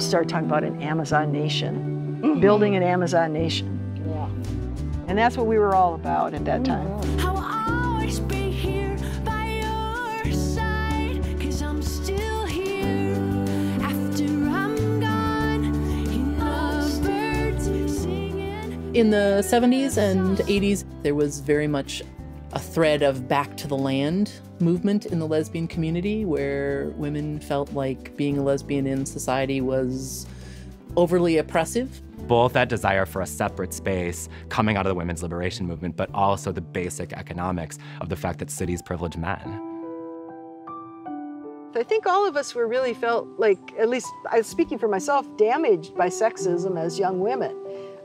people started talking about an Amazon nation, building an Amazon nation. Yeah. And that's what we were all about at that time. I will always be here by your side, 'cause I'm still here after I'm gone. You love birds singing. In the 70s and 80s, there was very much a thread of back to the land movement in the lesbian community, where women felt like being a lesbian in society was overly oppressive. Both that desire for a separate space coming out of the women's liberation movement, but also the basic economics of the fact that cities privilege men. I think all of us really felt like, at least I was speaking for myself, damaged by sexism as young women.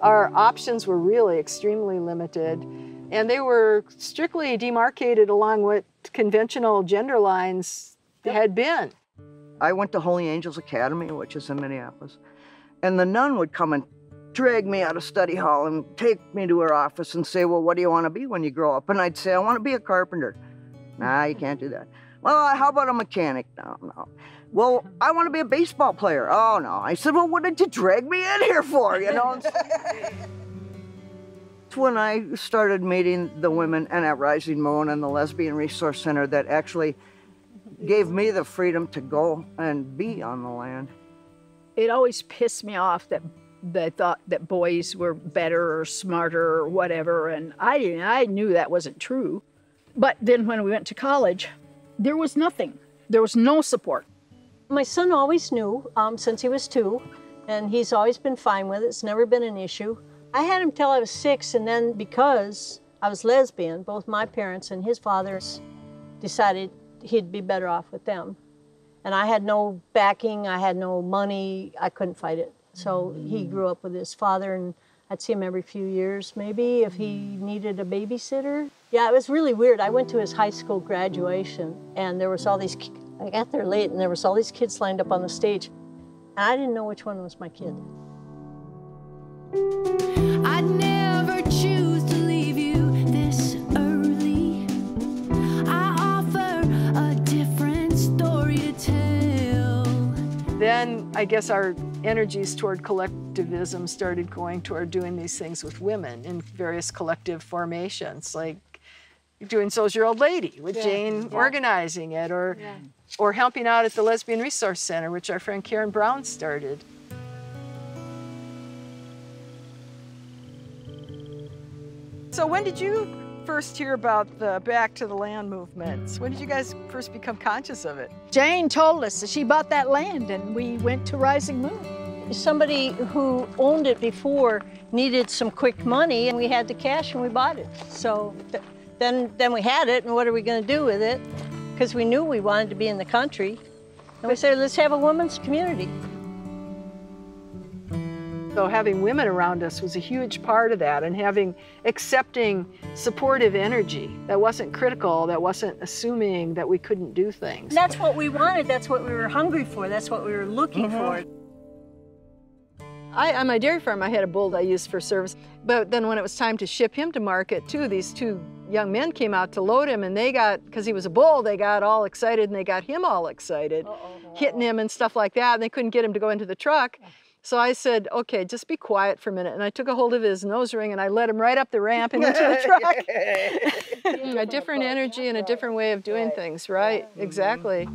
Our options were really extremely limited, and they were strictly demarcated along what conventional gender lines had been. I went to Holy Angels Academy, which is in Minneapolis, and the nun would come and drag me out of study hall and take me to her office and say, well, what do you want to be when you grow up? And I'd say, I want to be a carpenter. Nah, you can't do that. Well, how about a mechanic? No. Well, I want to be a baseball player. Oh, no. I said, well, what did you drag me in here for, you know? It's when I started meeting the women and at Rising Moon and the Lesbian Resource Center that actually gave me the freedom to go and be on the land. It always pissed me off that they thought that boys were better or smarter or whatever, and I knew that wasn't true. But then when we went to college, there was nothing. There was no support. My son always knew since he was 2, and he's always been fine with it. It's never been an issue. I had him till I was 6, and then because I was lesbian, both my parents and his fathers decided he'd be better off with them. And I had no backing, I had no money, I couldn't fight it. So he grew up with his father, and I'd see him every few years, maybe, if he needed a babysitter. Yeah, it was really weird. I went to his high school graduation, and there was all these, I got there late, and there was all these kids lined up on the stage, and I didn't know which one was my kid. I'd never choose to leave you this early. I offer a different story to tell. Then I guess our energies toward collectivism started going toward doing these things with women in various collective formations, like doing So's Your Old Lady with Jane organizing it, or helping out at the Lesbian Resource Center, which our friend Karen Brown started. So when did you first hear about the Back to the Land movements? When did you guys first become conscious of it? Jane told us that she bought that land, and we went to Rising Moon. Somebody who owned it before needed some quick money, and we had the cash, and we bought it. So then we had it, and what are we going to do with it? Because we knew we wanted to be in the country. And we said, let's have a women's community. So having women around us was a huge part of that, and accepting supportive energy that wasn't critical, that wasn't assuming that we couldn't do things. And that's what we wanted, that's what we were hungry for, that's what we were looking for. On my dairy farm, I had a bull that I used for service, but then when it was time to ship him to market too, these 2 young men came out to load him, and they got, because he was a bull, they got all excited, and they got him all excited, hitting him and stuff like that, and they couldn't get him to go into the truck. So I said, okay, just be quiet for a minute. And I took a hold of his nose ring and I led him right up the ramp and into the truck. A different energy and a different way of doing things, right? Exactly.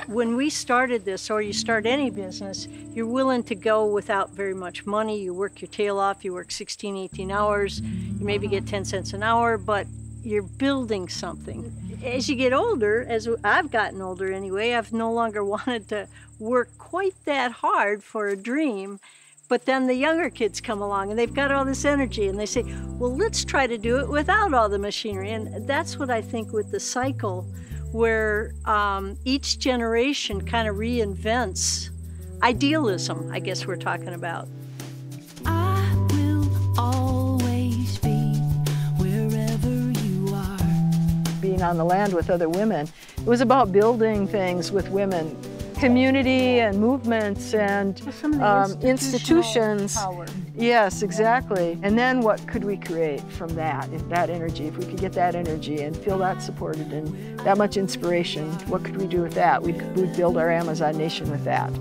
When we started this, or you start any business, you're willing to go without very much money. You work your tail off, you work 16, 18 hours, you maybe get 10 cents an hour, but you're building something. As you get older, as I've gotten older anyway, I've no longer wanted to work quite that hard for a dream. But then the younger kids come along and they've got all this energy and they say, well, let's try to do it without all the machinery. And that's what I think with the cycle, where each generation kind of reinvents idealism, I guess we're talking about. I will always be wherever you are. Being on the land with other women, it was about building things with women, community and movements and Some of the institutions. power. Yes, exactly. And then what could we create from that, if that energy? If we could get that energy and feel that supported and that much inspiration, what could we do with that? We'd build our Amazon nation with that.